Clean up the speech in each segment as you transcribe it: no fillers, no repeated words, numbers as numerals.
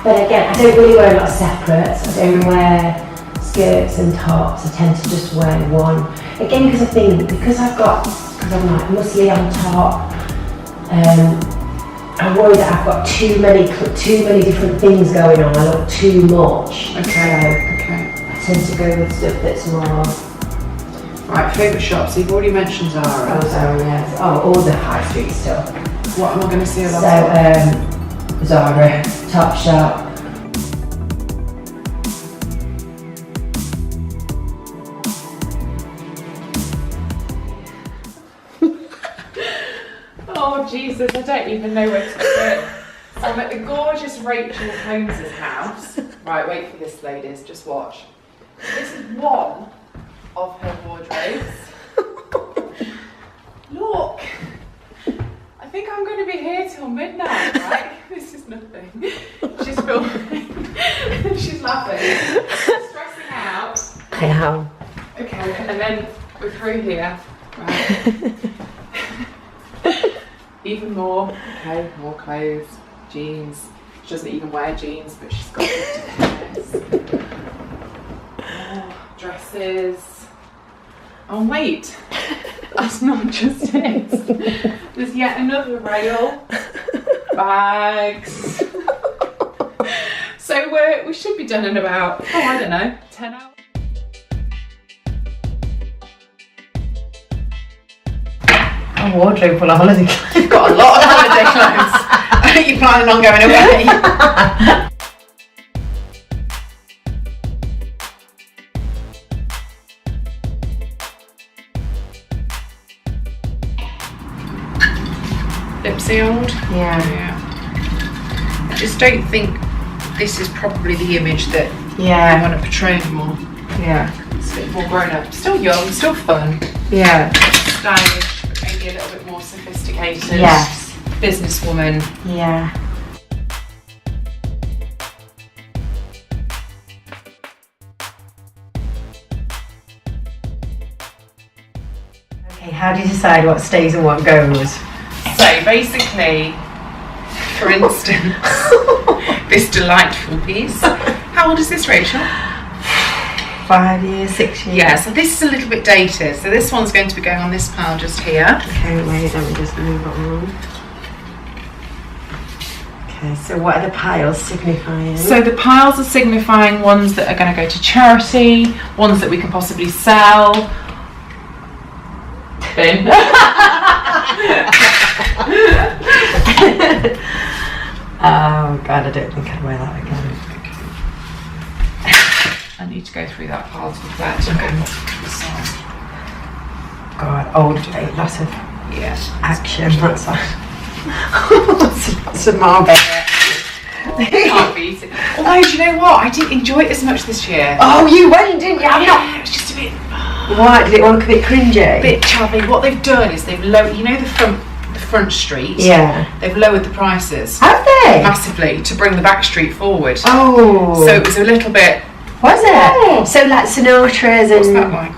But again, I don't really wear a lot of separates. I don't wear skirts and tops. I tend to just wear one. Again, because I think, because I'm like muscly on top, I worry that I've got too many different things going on. I look too much. Okay. So I tend to go with stuff that's more. Right, favourite shops. You've already mentioned Zara. Oh, Zara, yes. Oh, all the high street stuff. What am I going to see about So, Zara, Topshop. Oh Jesus, I don't even know where to put. So I'm at the gorgeous Rachel Holmes' house. Right, wait for this, ladies. Just watch. This is one of her wardrobes. Look. I think I'm going to be here till midnight, right? This is nothing. She's filming. She's laughing. She's stressing out. I am. Okay, and then we're through here. Right. Even more. Okay, more clothes. Jeans. She doesn't even wear jeans, but she's got it. Oh, dresses. Oh wait, that's not just it. There's yet another rail. Bags. So we should be done in about, I don't know, 10 hours. A wardrobe full of holiday clothes. You've got a lot of holiday clothes. Are you planning on going away? Lip sealed? Yeah. I just don't think this is probably the image that I want to portray anymore. Yeah. It's a bit more grown up. Still young, still fun. Yeah. Stylish, but maybe a little bit more sophisticated. Yes. Businesswoman. Yeah. Okay, how do you decide what stays and what goes? So basically, for instance, this delightful piece. How old is this, Rachel? 5 years, 6 years. Yeah, so this is a little bit dated. So this one's going to be going on this pile just here. Okay, wait, let me just move it on. Okay, so what are the piles signifying? So the piles are signifying ones that are going to go to charity, ones that we can possibly sell. Bin. Oh God, I don't think I'd wear that again. I need to go through that pile to reflect. God, old date, lots of action. That's lots of marble. Can't beat it. Although, do you know what? I didn't enjoy it as much this year. Oh, you went, didn't you? I'm not. It was just a bit. Why did it all look a bit cringy? A bit chubby. What they've done is they've lowered. You know the front street. Yeah. They've lowered the prices. Have they? Massively to bring the back street forward. Oh. So it was a little bit. Was it? Oh. So like Sinatra's and. What's that like?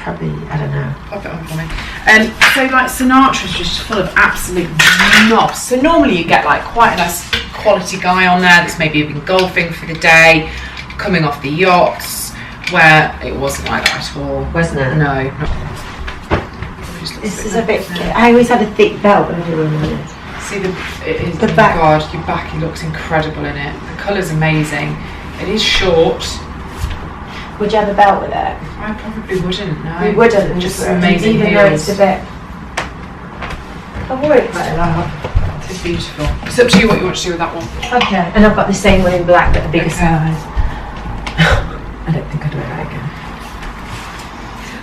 Probably, I don't know. Pop it on for me. So like Sinatra's just full of absolute knobs. So normally you get like quite a nice quality guy on there that's maybe been golfing for the day, coming off the yachts, where it wasn't like that at all. Wasn't it? No. This is a bit. I always had a thick belt when I did it. See the back. God, your back looks incredible in it. The colour's amazing. It is short. Would you have a belt with it? I probably wouldn't, no. We wouldn't. Just amazing even though it's a bit. I've wore it quite a lot. It's beautiful. It's up to you what you want to do with that one. Okay. And I've got the same one in black but the bigger size. I don't think I'd wear that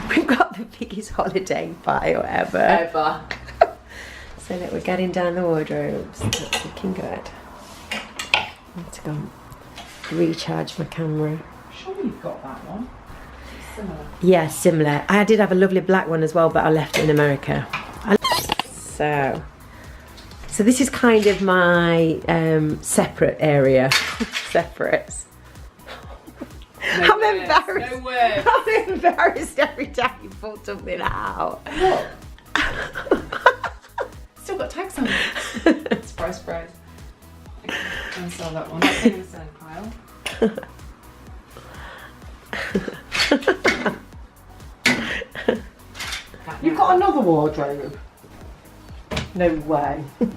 again. We've got the biggest holiday pile ever. So that we're getting down the wardrobes. That's looking good. I need to go and recharge my camera. Sure you've got that one. Similar. Yeah, similar. I did have a lovely black one as well, but I left it in America. So this is kind of my separate area. Separates. I'm embarrassed. No word. I'm embarrassed every time you pull something out. Look. Still got tags on it. Surprise, surprise. Okay. and sell that one. That's in the selling pile. You've got another wardrobe? No way. So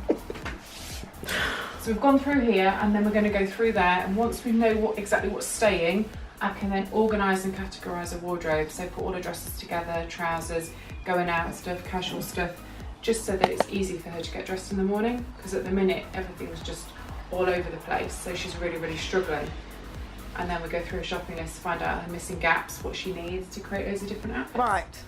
we've gone through here, and then we're going to go through there, and once we know exactly what's staying, I can then organise and categorise a wardrobe. So put all the dresses together, trousers, going out stuff, casual stuff, just so that it's easy for her to get dressed in the morning, because at the minute everything's just all over the place, so she's really struggling. And then we go through a shopping list, find out her missing gaps, what she needs to create loads of different outfits. Right.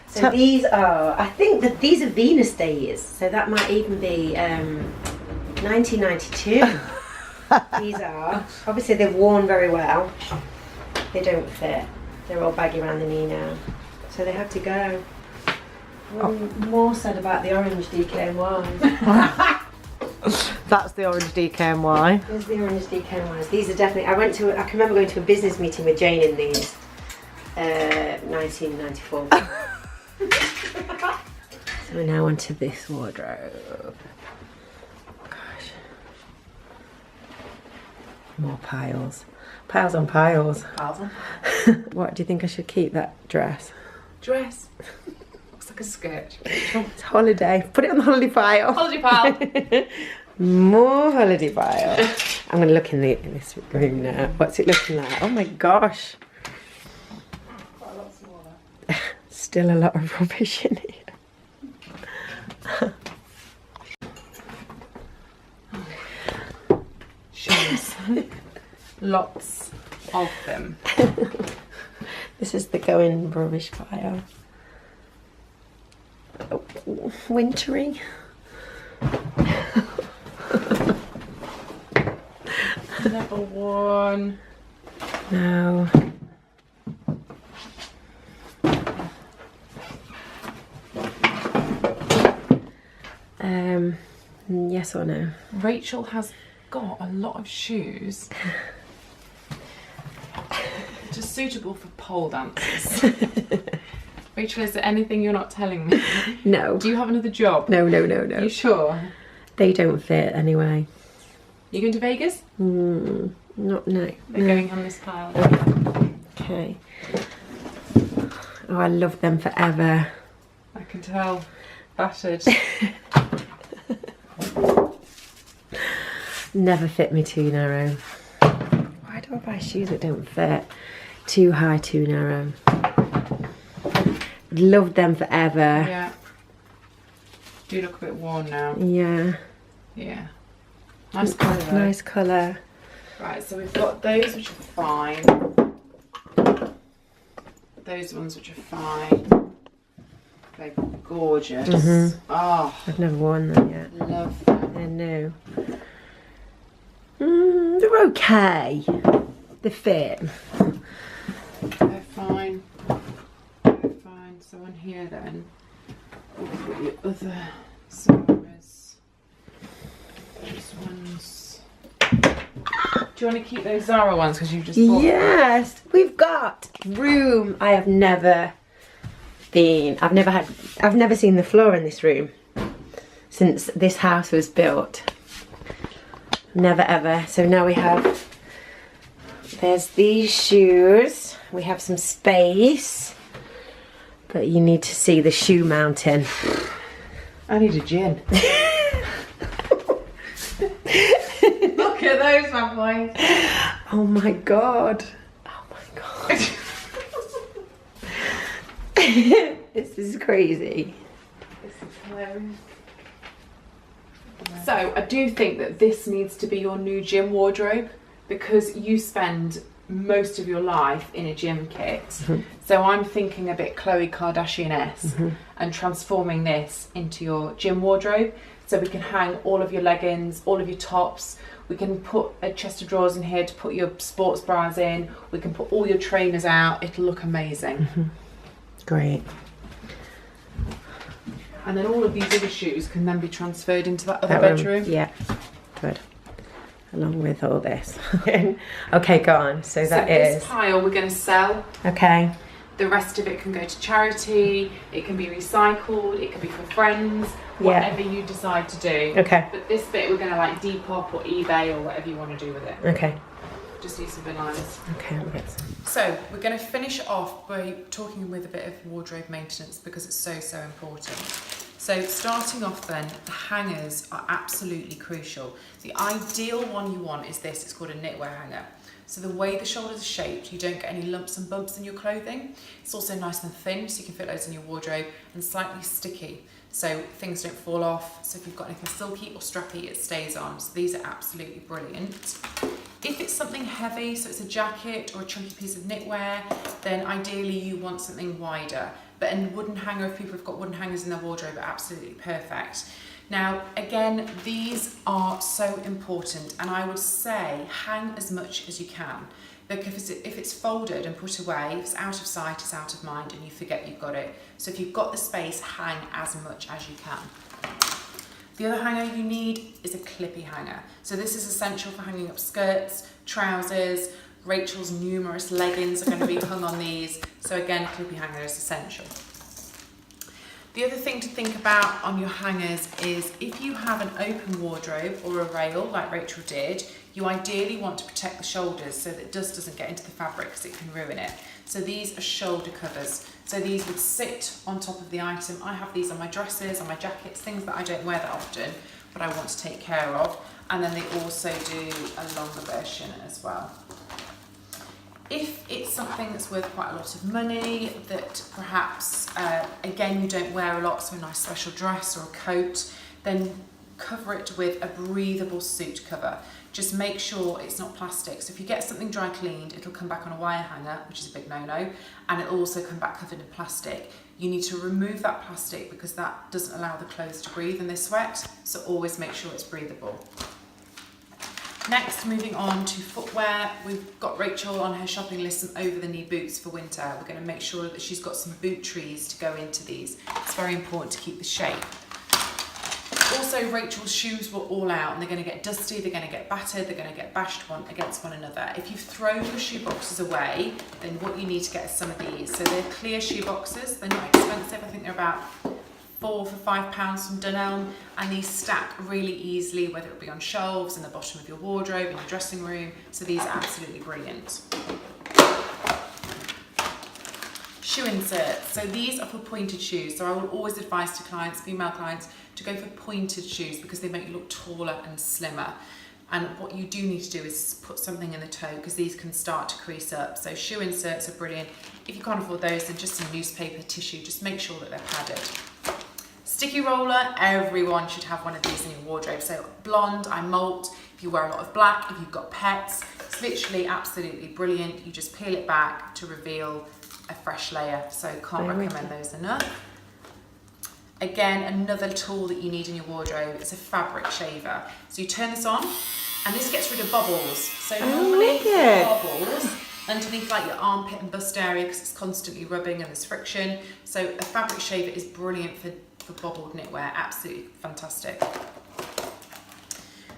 So these are, I think that these are Venus days, so that might even be 1992. These are, obviously they've worn very well. They don't fit. They're all baggy around the knee now. So they have to go. More said about the orange DKNY. That's the orange DKNY. There's the orange DKNYs. These are definitely, I can remember going to a business meeting with Jane in these. 1994. So we're now onto this wardrobe. Gosh. More piles. Piles on piles. Piles on. What, do you think I should keep that dress? Dress. Looks like a skirt. It's holiday. Put it on the holiday pile. Holiday pile. More holiday pile. I'm going to look in this room now. What's it looking like? Oh my gosh. Quite a lot smaller. Still a lot of rubbish in here. Shoes. Lots of them. This is the going rubbish pile. Oh, wintry. Never worn. No. Yes or no? Rachel has got a lot of shoes just suitable for pole dancers. Rachel, is there anything you're not telling me? No. Do you have another job? No. Are you sure? They don't fit anyway. You going to Vegas? Not no. They're going on this pile. Okay. Oh, I love them forever. I can tell. Battered. Never fit me too narrow. Why do I buy shoes that don't fit? Too high, too narrow. Loved them forever. Yeah. Do look a bit worn now. Yeah. Yeah. Nice colour though. Nice colour. Right, so we've got those which are fine. Those ones which are fine. They're gorgeous. Oh, I've never worn them yet. love them. They're new. They're okay. They fit. They're fine. They're fine. So on here then, we'll put your other Zara's. These ones. Do you want to keep those Zara ones because you've just bought them? Yes, we've got room. I've never seen the floor in this room since this house was built. Never ever. So now we have, there's these shoes. We have some space, but you need to see the shoe mountain. I need a gin. Look at those, my boy. Oh my god. Oh my god. This is crazy. This is hilarious. So I do think that this needs to be your new gym wardrobe because you spend most of your life in a gym kit. So I'm thinking a bit Khloe Kardashian-esque and transforming this into your gym wardrobe. So we can hang all of your leggings, all of your tops. We can put a chest of drawers in here to put your sports bras in. We can put all your trainers out. It'll look amazing. Great. And then all of these other shoes can then be transferred into that other bedroom. Yeah, good. Along with all this. Okay, go on. So that is this pile we're going to sell. okay. The rest of it can go to charity, it can be recycled, it can be for friends, whatever you decide to do. Okay. But this bit we're going to like Depop or eBay or whatever you want to do with it. Okay. Just use some bananas. Okay, I'll get some. So we're going to finish off by talking with a bit of wardrobe maintenance because it's so important. So starting off then, the hangers are absolutely crucial. The ideal one you want is this, it's called a knitwear hanger. So the way the shoulders are shaped, you don't get any lumps and bumps in your clothing. It's also nice and thin, so you can fit loads in your wardrobe, and slightly sticky, so things don't fall off. So if you've got anything silky or strappy, it stays on. So these are absolutely brilliant. If it's something heavy, so it's a jacket or a chunky piece of knitwear, then ideally you want something wider. But a wooden hanger, if people have got wooden hangers in their wardrobe, are absolutely perfect. Now, again, these are so important, and I would say hang as much as you can, because if it's folded and put away, if it's out of sight, it's out of mind, and you forget you've got it. So if you've got the space, hang as much as you can. The other hanger you need is a clippy hanger. So this is essential for hanging up skirts, trousers. Rachel's numerous leggings are going to be hung on these. So again, clippy hanger is essential. The other thing to think about on your hangers is if you have an open wardrobe or a rail like Rachel did, you ideally want to protect the shoulders so that dust doesn't get into the fabric because it can ruin it. So these are shoulder covers. So these would sit on top of the item. I have these on my dresses, on my jackets, things that I don't wear that often, but I want to take care of. And then they also do a longer version as well. If it's something that's worth quite a lot of money, that perhaps, again, you don't wear a lot, so a nice special dress or a coat, then cover it with a breathable suit cover. Just make sure it's not plastic. So if you get something dry cleaned, it'll come back on a wire hanger, which is a big no-no, and it'll also come back covered in plastic. You need to remove that plastic because that doesn't allow the clothes to breathe and they sweat, so always make sure it's breathable. Next, moving on to footwear, we've got Rachel on her shopping list some over-the-knee boots for winter. We're going to make sure that she's got some boot trees to go into these. It's very important to keep the shape. Also, Rachel's shoes were all out and they're going to get dusty, they're going to get battered, they're going to get bashed against one another. If you've thrown your shoe boxes away, then what you need to get is some of these. So they're clear shoe boxes, they're not expensive, I think they're about £4 for £5 from Dunelm, and these stack really easily, whether it be on shelves, in the bottom of your wardrobe, in your dressing room. So these are absolutely brilliant. Shoe inserts. So these are for pointed shoes. So I will always advise to clients, female clients, to go for pointed shoes because they make you look taller and slimmer. And what you do need to do is put something in the toe because these can start to crease up. So shoe inserts are brilliant. If you can't afford those, then just some newspaper tissue. Just make sure that they're padded. Sticky roller, everyone should have one of these in your wardrobe. So blonde, I molt. If you wear a lot of black, if you've got pets, it's literally absolutely brilliant. You just peel it back to reveal a fresh layer. So can't recommend those enough. Again, another tool that you need in your wardrobe is a fabric shaver. So you turn this on and this gets rid of bubbles. So normally bubbles underneath like your armpit and bust area because it's constantly rubbing and there's friction. So a fabric shaver is brilliant for bobbled knitwear, absolutely fantastic.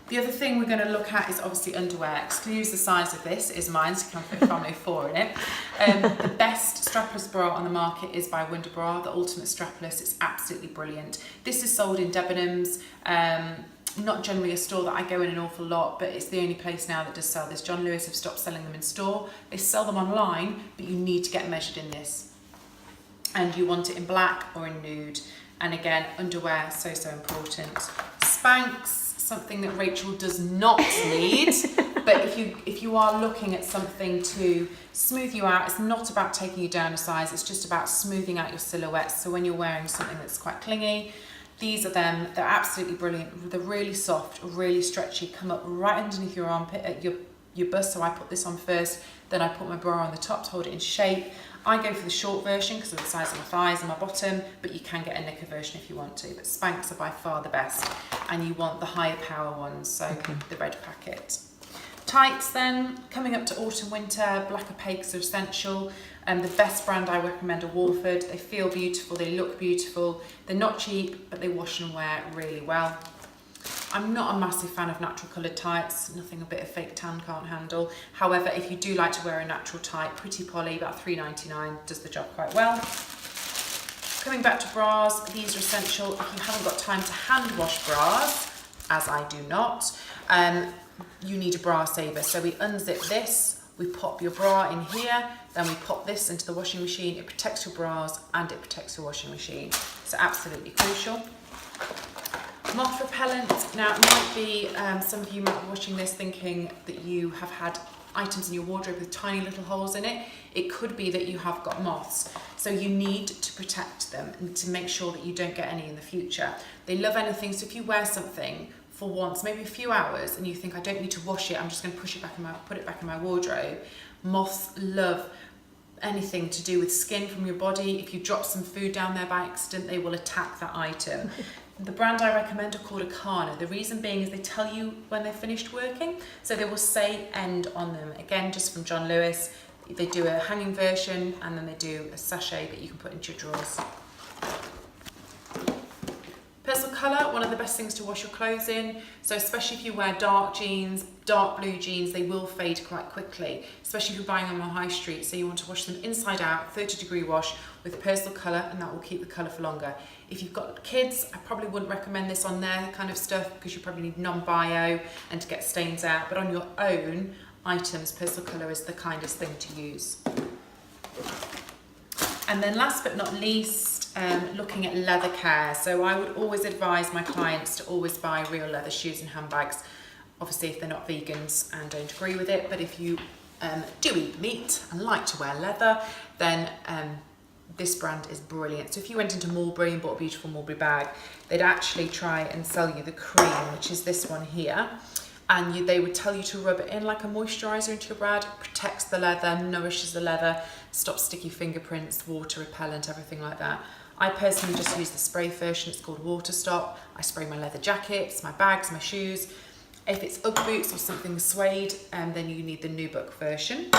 The other thing we're going to look at is obviously underwear. Excuse the size of this, it is mine, so you can fit a family of 4 in it. The best strapless bra on the market is by Wonder Bra, the Ultimate Strapless. It's absolutely brilliant. This is sold in Debenhams, not generally a store that I go in an awful lot, but it's the only place now that does sell this. John Lewis have stopped selling them in store. They sell them online, but you need to get measured in this. And you want it in black or in nude. And again, underwear, so important. Spanx, something that Rachel does not need, but if you are looking at something to smooth you out, it's not about taking you down a size, it's just about smoothing out your silhouette. So when you're wearing something that's quite clingy, these are them. They're absolutely brilliant. They're really soft, really stretchy, come up right underneath your armpit, your bust. So I put this on first, then I put my bra on the top to hold it in shape. I go for the short version because of the size of my thighs and my bottom, but you can get a knicker version if you want to. But Spanx are by far the best, and you want the higher power ones, so the red packet. Tights then, coming up to autumn, winter, black opaques are essential. The best brand I recommend are Walford. They feel beautiful, they look beautiful. They're not cheap, but they wash and wear really well. I'm not a massive fan of natural coloured tights, nothing a bit of fake tan can't handle. However, if you do like to wear a natural tight, Pretty Polly, about £3.99, does the job quite well. Coming back to bras, these are essential if you haven't got time to hand wash bras, as I do not. You need a bra saver. So we unzip this, we pop your bra in here, then we pop this into the washing machine. It protects your bras and it protects your washing machine. So absolutely crucial. Moth repellent. Now, it might be, some of you might be watching this thinking that you have had items in your wardrobe with tiny little holes in it. It could be that you have got moths. So you need to protect them and to make sure that you don't get any in the future. They love anything, so if you wear something for once, maybe a few hours, and you think, I don't need to wash it, I'm just going to put it back in my wardrobe. Moths love anything to do with skin from your body. If you drop some food down there by accident, they will attack that item. The brand I recommend are called Akana. The reason being is they tell you when they're finished working, so they will say end on them. Again, just from John Lewis. They do a hanging version and then they do a sachet that you can put into your drawers. Personal colour, one of the best things to wash your clothes in. So especially if you wear dark jeans, dark blue jeans, they will fade quite quickly, especially if you're buying them on high street. So you want to wash them inside out, 30-degree wash with personal colour, and that will keep the colour for longer. If you've got kids, I probably wouldn't recommend this on their kind of stuff because you probably need non-bio and to get stains out. But on your own items, personal colour is the kindest thing to use. And then last but not least, looking at leather care. So I would always advise my clients to always buy real leather shoes and handbags. Obviously if they're not vegans and don't agree with it, but if you do eat meat and like to wear leather, then this brand is brilliant. So if you went into Mulberry and bought a beautiful Mulberry bag, they'd actually try and sell you the cream, which is this one here. And they would tell you to rub it in like a moisturiser into your brad, protects the leather, nourishes the leather, stops sticky fingerprints, water repellent, everything like that. I personally just use the spray version, it's called Water Stop. I spray my leather jackets, my bags, my shoes. If it's Ugg boots or something suede, then you need the Nubuck version.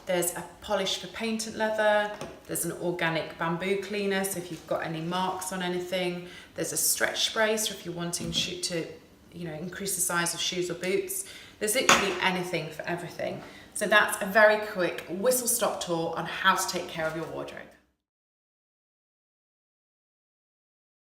There's a polish for painted leather. There's an organic bamboo cleaner, so if you've got any marks on anything. There's a stretch spray, so if you're wanting to increase the size of shoes or boots. There's literally anything for everything. So that's a very quick whistle-stop tour on how to take care of your wardrobe.